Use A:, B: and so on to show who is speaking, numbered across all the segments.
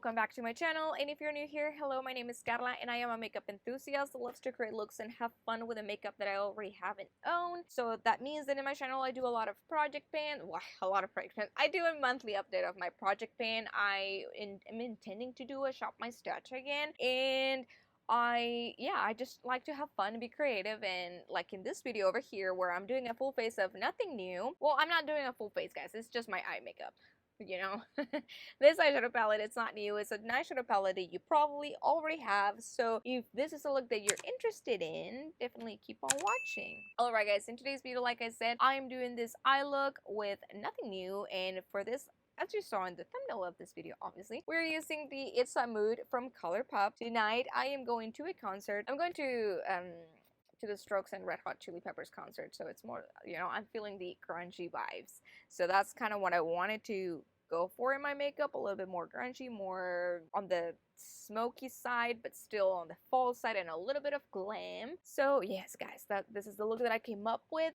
A: welcome back to my channel. And if you're new here, hello, my name is Carla and I am a makeup enthusiast that loves to create looks and have fun with the makeup that I already have and own. So that means that in my channel I do a lot of project pan. Well, a lot of project pan. I do a monthly update of my project pan. I am intending to do a shop my stash again, and I just like to have fun and be creative. And like in this video over here where I'm doing a full face of nothing new. Well, I'm not doing a full face, guys. It's just my eye makeup. You know, this eyeshadow palette, it's not new. It's an eyeshadow palette that you probably already have. So if this is a look that you're interested in, definitely keep on watching. Alright guys, in today's video, like I said, I'm doing this eye look with nothing new. And for this, as you saw in the thumbnail of this video, obviously, we're using the It's a Mood from Colourpop. Tonight, I am going to a concert. I'm going to the Strokes and Red Hot Chili Peppers concert, so it's more, you know, I'm feeling the grungy vibes. So that's kind of what I wanted to go for in my makeup, a little bit more grungy, more on the smoky side, but still on the fall side, and a little bit of glam. So yes, guys, this is the look that I came up with.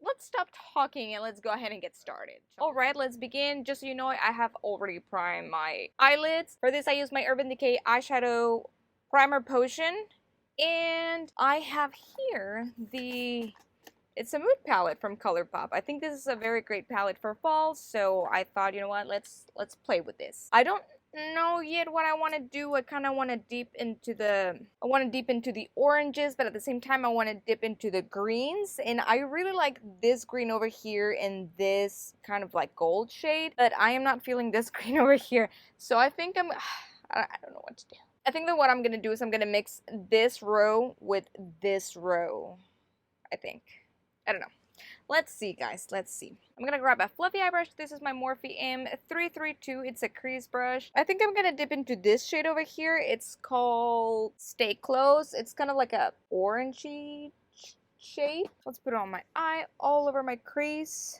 A: Let's stop talking and let's go ahead and get started. Alright, let's begin. Just so you know, I have already primed my eyelids. For this, I use my Urban Decay eyeshadow primer potion. And I have here the It's a Mood palette from Colourpop. I think this is a very great palette for fall, so I thought, you know what, let's play with this. I don't know yet what I want to do. I kind of want to dip into the oranges, but at the same time I want to dip into the greens, and I really like this green over here and this kind of like gold shade, but I am not feeling this green over here. So I think I don't know what to do. I think that what I'm going to do is I'm going to mix this row with this row, I think. I don't know. Let's see, guys. Let's see. I'm going to grab a fluffy eye brush. This is my Morphe M332. It's a crease brush. I think I'm going to dip into this shade over here. It's called Stay Close. It's kind of like a orangey shade. Let's put it on my eye, all over my crease.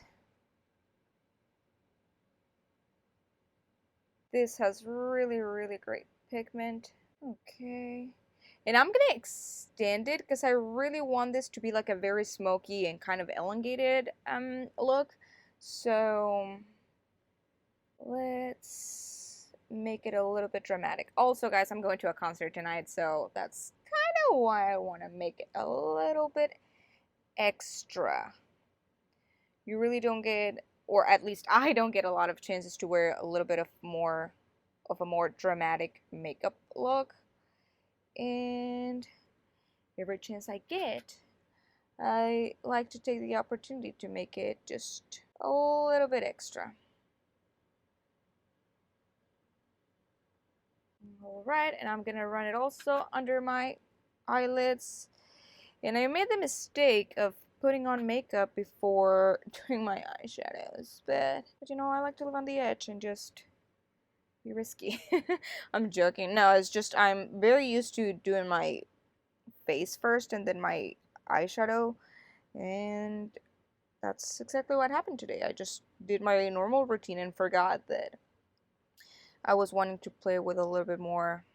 A: This has really, really great pigment. Okay, and I'm gonna extend it because I really want this to be like a very smoky and kind of elongated look. So let's make it a little bit dramatic. Also, guys, I'm going to a concert tonight, so that's kind of why I want to make it a little bit extra. You really don't get, or at least I don't get, a lot of chances to wear a little bit of a more dramatic makeup look, and every chance I get, I like to take the opportunity to make it just a little bit extra. Alright, and I'm gonna run it also under my eyelids. And I made the mistake of putting on makeup before doing my eyeshadows, but you know, I like to live on the edge and just be risky. I'm joking. No, it's just I'm very used to doing my face first and then my eyeshadow, and that's exactly what happened today. I just did my normal routine and forgot that I was wanting to play with a little bit more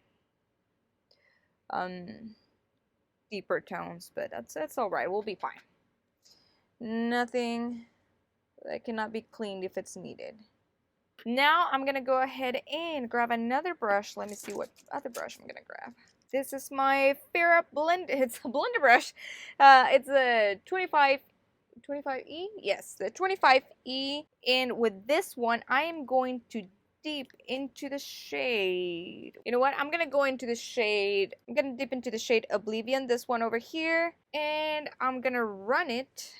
A: deeper tones, but that's all right. We'll be fine. Nothing that cannot be cleaned if it's needed. Now I'm gonna go ahead and grab another brush. Let me see what other brush I'm gonna grab. This is my Farrah blend. It's a blender brush. It's a 25E. Yes, the 25E. And with this one, I am going to dip into the shade. You know what? I'm gonna go into the shade. I'm gonna dip into the shade Oblivion. This one over here, and I'm gonna run it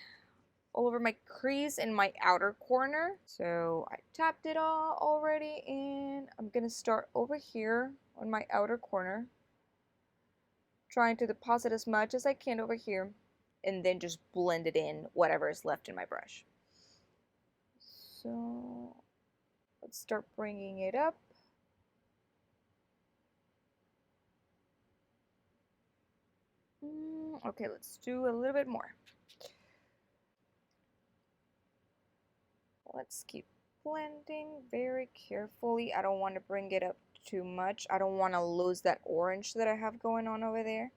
A: all over my crease in my outer corner. So I tapped it all already, and I'm gonna start over here on my outer corner, trying to deposit as much as I can over here, and then just blend it in whatever is left in my brush. So let's start bringing it up. Okay, let's do a little bit more. Let's keep blending very carefully. I don't want to bring it up too much. I don't want to lose that orange that I have going on over there.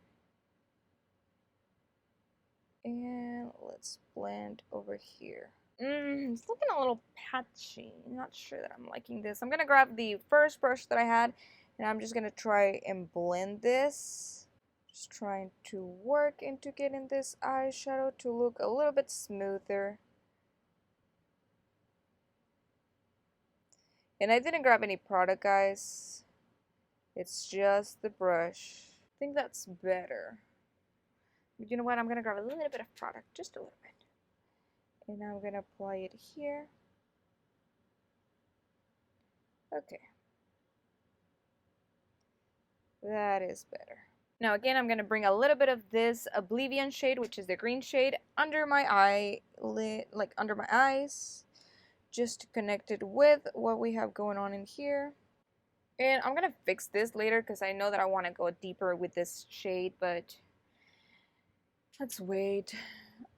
A: And let's blend over here. It's looking a little patchy. Not sure that I'm liking this. I'm gonna grab the first brush that I had, and I'm just gonna try and blend this. Just trying to work into getting this eyeshadow to look a little bit smoother. And I didn't grab any product, guys. It's just the brush. I think that's better. But you know what? I'm gonna grab a little bit of product, just a little bit. And I'm gonna apply it here. Okay. That is better. Now again, I'm gonna bring a little bit of this Oblivion shade, which is the green shade, under my eyelid, like under my eyes, just to connect it with what we have going on in here. And I'm gonna fix this later because I know that I want to go deeper with this shade, but let's wait.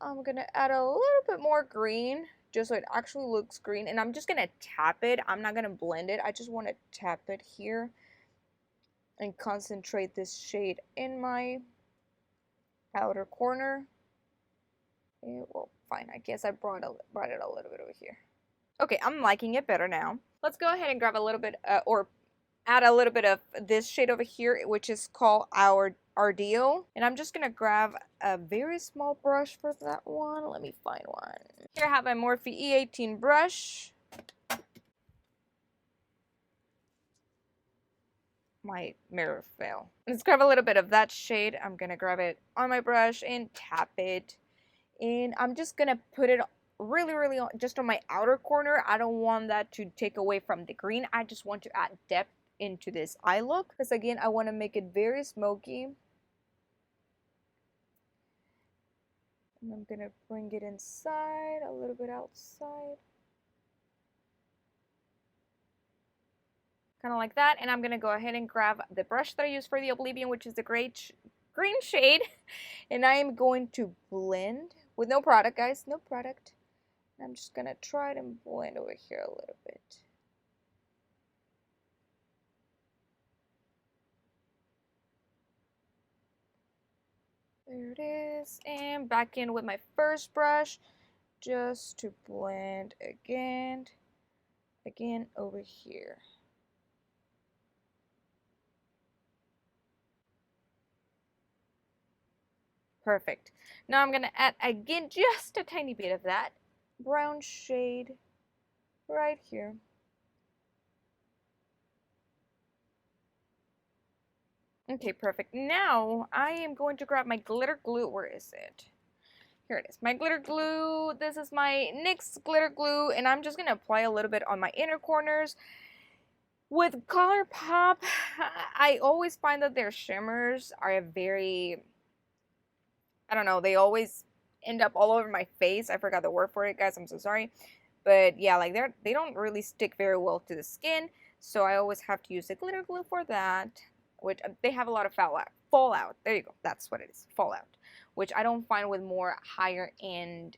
A: I'm gonna add a little bit more green just so it actually looks green, and I'm just gonna tap it. I'm not gonna blend it. I just want to tap it here and concentrate this shade in my outer corner. Well, fine. I guess I brought it a little bit over here. Okay, I'm liking it better now. Let's go ahead and grab a little bit, or add a little bit of this shade over here, which is called our Ardeo. And I'm just gonna grab a very small brush for that one. Let me find one. Here I have my Morphe E18 brush. My mirror fell. Let's grab a little bit of that shade. I'm gonna grab it on my brush and tap it. And I'm just gonna put it really just on my outer corner. I don't want that to take away from the green. I just want to add depth into this eye look, because again, I want to make it very smoky. And I'm gonna bring it inside, a little bit outside, kind of like that. And I'm gonna go ahead and grab the brush that I use for the Oblivion, which is the green shade, and I am going to blend with no product, guys, no product. I'm just gonna try to blend over here a little bit. There it is, and back in with my first brush, just to blend again over here. Perfect. Now I'm gonna add again just a tiny bit of that brown shade right here. Okay, perfect. Now I am going to grab my glitter glue. Where is it? Here it is. My glitter glue. This is my NYX glitter glue, and I'm just going to apply a little bit on my inner corners. With Colourpop, I always find that their shimmers are very, I don't know, they always end up all over my face. I forgot the word for it, guys. I'm so sorry. But yeah, like they don't really stick very well to the skin, so I always have to use the glitter glue for that. Which they have a lot of fallout. There you go. That's what it is. Fallout. Which I don't find with more higher end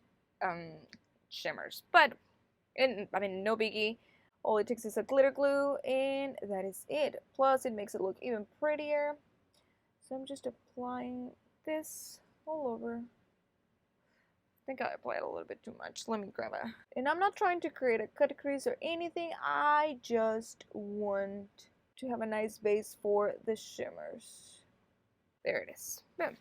A: shimmers. But, I mean, no biggie. All it takes is a glitter glue, and that is it. Plus, it makes it look even prettier. So I'm just applying this all over. I think I applied a little bit too much. Let me grab a... And I'm not trying to create a cut crease or anything. I just want to have a nice base for the shimmers. There it is. Boom.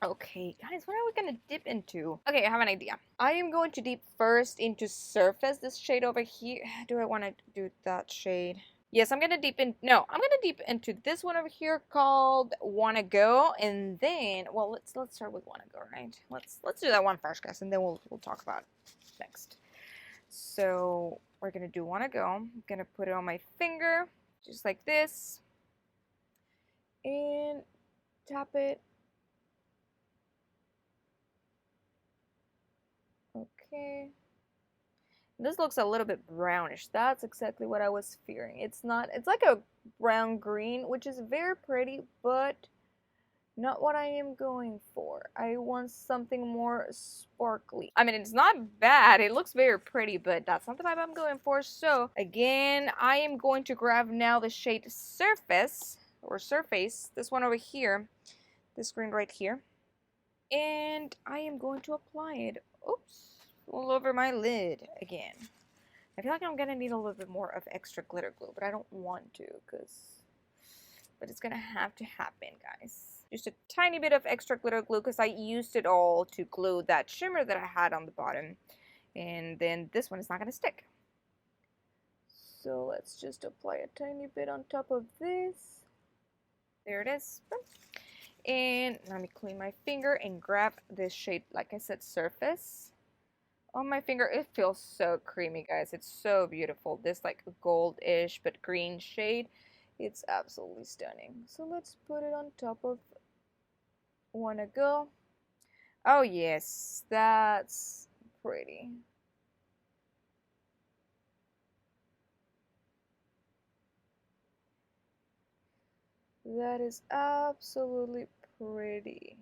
A: Okay, guys, what are we gonna dip into? Okay, I have an idea. I am going to dip first into Surface, this shade over here. Do I want to do that shade? Yes, I'm gonna dip in. No, I'm gonna dip into this one over here called Wanna Go, and then, well, let's start with Wanna Go, right? Let's do that one first, guys, and then we'll talk about it next. So we're gonna do Wanna Go. I'm gonna put it on my finger, just like this, and tap it. Okay. This looks a little bit brownish. That's exactly what I was fearing. It's like a brown green, which is very pretty, but not what I am going for. I want something more sparkly. I mean, it's not bad. It looks very pretty, but that's not the vibe I'm going for. So again, I am going to grab now the shade Surface, this one over here, this green right here. And I am going to apply it. Oops. all over my lid again. I feel like I'm gonna need a little bit more of extra glitter glue, but I don't want to, but it's gonna have to happen, guys. Just a tiny bit of extra glitter glue because I used it all to glue that shimmer that I had on the bottom, and then this one is not gonna stick. So let's just apply a tiny bit on top of this. There it is. And let me clean my finger and grab this shade, like I said, Surface. On my finger, it feels so creamy, guys. It's so beautiful. This like gold-ish but green shade. It's absolutely stunning. So let's put it on top of Wanna Go. Oh yes, that's pretty. That is absolutely pretty.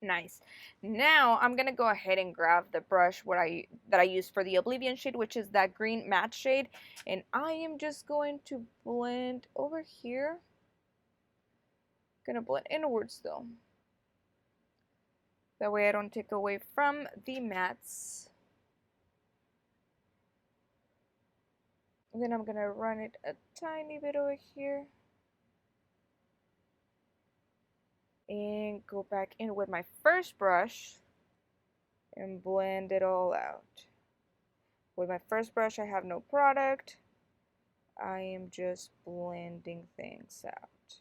A: Nice. Now I'm gonna go ahead and grab the brush that I used for the Oblivion shade, which is that green matte shade, and I am just going to blend over here. Gonna blend inwards though. That way I don't take away from the mattes. And then I'm gonna run it a tiny bit over here. And go back in with my first brush and blend it all out. With my first brush, I have no product. I am just blending things out.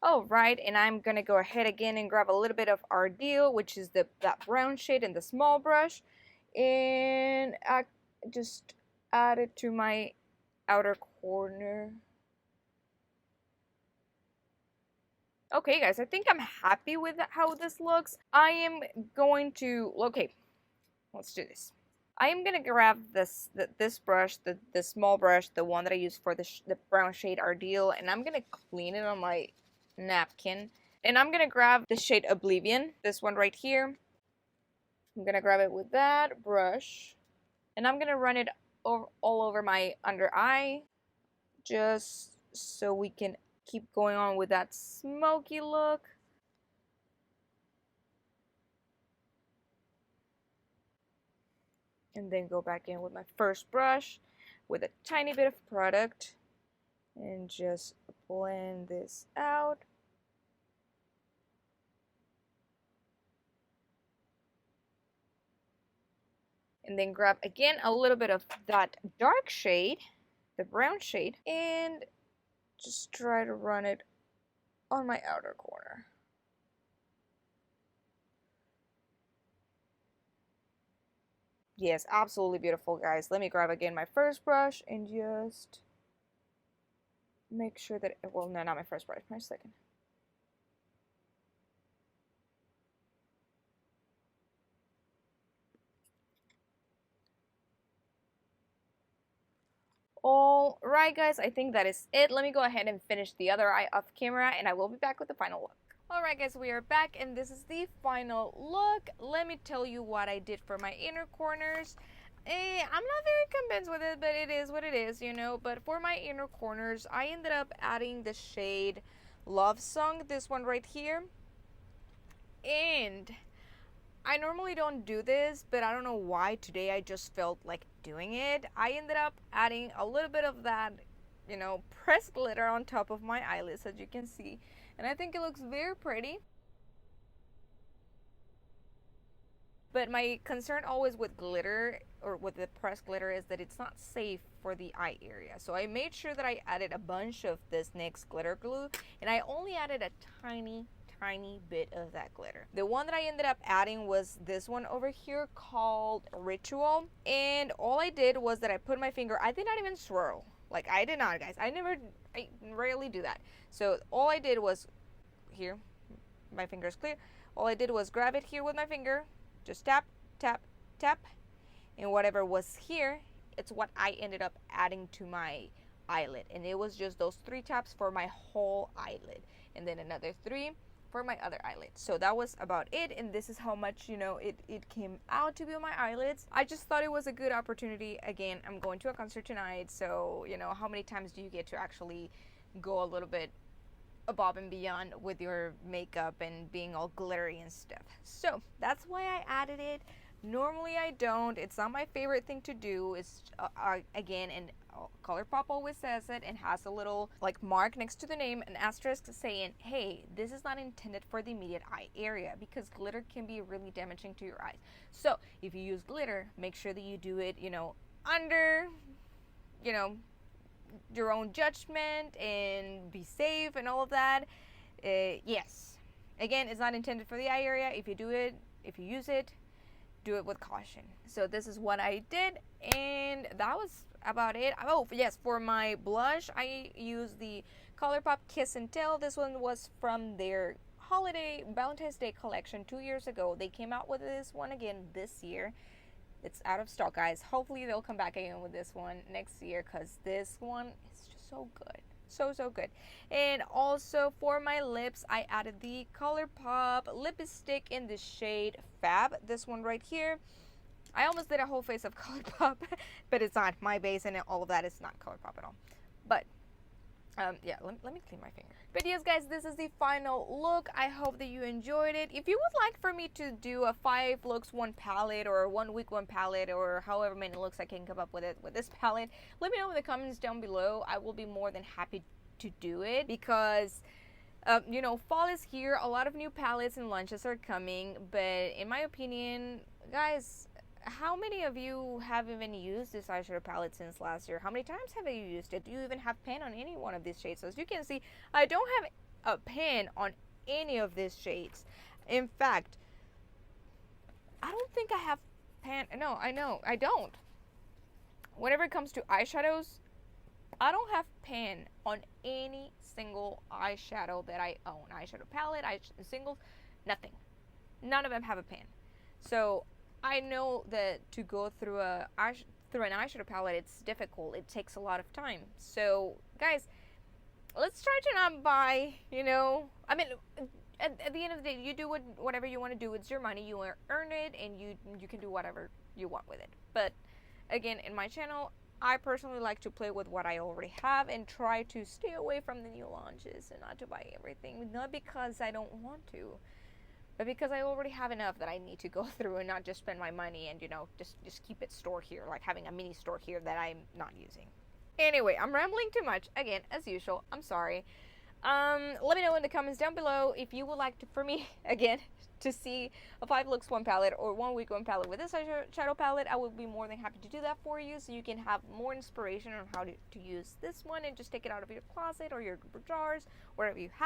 A: Alright, and I'm gonna go ahead again and grab a little bit of Ardell, which is that brown shade in the small brush, and I just add it to my outer corner. Okay, guys, I think I'm happy with how this looks. I am going to, okay, let's do this. I am gonna grab this brush, the small brush, the one that I use for the brown shade Ardell, and I'm gonna clean it on my napkin. And I'm gonna grab the shade Oblivion, this one right here. I'm gonna grab it with that brush, and I'm gonna run it all over my under eye, just so we can keep going on with that smoky look. And then go back in with my first brush with a tiny bit of product and just blend this out. And then grab again a little bit of that dark shade, the brown shade, and just try to run it on my outer corner. Yes, absolutely beautiful, guys. Let me grab again my first brush and just make sure that, well, no, not my first brush, my second. Alright, guys, I think that is it. Let me go ahead and finish the other eye off camera, and I will be back with the final look. Alright, guys, we are back, and this is the final look. Let me tell you what I did for my inner corners. I'm not very convinced with it, but it is what it is, you know. But for my inner corners, I ended up adding the shade Love Song, this one right here. And I normally don't do this, but I don't know why today I just felt like doing it. I ended up adding a little bit of that, you know, pressed glitter on top of my eyelids, as you can see. And I think it looks very pretty. But my concern always with glitter, or with the pressed glitter, is that it's not safe for the eye area. So I made sure that I added a bunch of this NYX glitter glue, and I only added a tiny bit of that glitter. The one that I ended up adding was this one over here called Ritual, and all I did was that I put my finger, I did not even swirl. Like, I did not, guys. I rarely do that. So all I did was, here, my finger is clear. All I did was grab it here with my finger, just tap, tap, tap, and whatever was here, it's what I ended up adding to my eyelid. And it was just those 3 taps for my whole eyelid, and then another 3 for my other eyelid. So that was about it, and this is how much, you know, it came out to be on my eyelids. I just thought it was a good opportunity. Again, I'm going to a concert tonight, so, you know, how many times do you get to actually go a little bit above and beyond with your makeup and being all glittery and stuff. So that's why I added it. Normally I don't. It's not my favorite thing to do. It's again, and Colourpop always says it and has a little like mark next to the name, an asterisk saying, hey, this is not intended for the immediate eye area, because glitter can be really damaging to your eyes. So if you use glitter, make sure that you do it, under, your own judgment, and be safe and all of that. Yes, again, it's not intended for the eye area. If you use it, do it with caution. So this is what I did, and that was about it. Oh yes, for my blush I used the Colourpop Kiss and Tell. This one was from their holiday Valentine's Day collection 2 years ago. They came out with this one again this year. It's out of stock, guys. Hopefully they'll come back again with this one next year, because this one is just so good. So good. And also for my lips, I added the Colourpop lipstick in the shade Fab. This one right here. I almost did a whole face of Colourpop, but it's not. My base and all of that is not Colourpop at all. But yeah, let me clean my finger. But yes, guys, this is the final look. I hope that you enjoyed it. If you would like for me to do a 5 looks 1 palette, or 1 week 1 palette, or however many looks I can come up with it with this palette, let me know in the comments down below. I will be more than happy to do it, because fall is here. A lot of new palettes and launches are coming, but in my opinion, guys, how many of you have even used this eyeshadow palette since last year? How many times have you used it? Do you even have pan on any one of these shades? So as you can see, I don't have a pan on any of these shades. In fact, I don't think I have pan. No, I know, I don't. Whenever it comes to eyeshadows, I don't have pan on any single eyeshadow that I own. Eyeshadow palette, singles, nothing. None of them have a pan. So I know that to go through an eyeshadow palette, it's difficult. It takes a lot of time. So guys, let's try to not buy, I mean, at the end of the day, you do whatever you want to do. It's your money. You earn it, and you can do whatever you want with it. But again, in my channel, I personally like to play with what I already have and try to stay away from the new launches and not to buy everything. Not because I don't want to, but because I already have enough that I need to go through and not just spend my money and, just keep it stored here, like having a mini store here that I'm not using. Anyway, I'm rambling too much. Again, as usual, I'm sorry. Let me know in the comments down below if you would like for me, again, to see a 5 looks 1 palette or 1 week 1 palette with this eyeshadow palette. I would be more than happy to do that for you, so you can have more inspiration on how to use this one and just take it out of your closet or your jars, wherever you have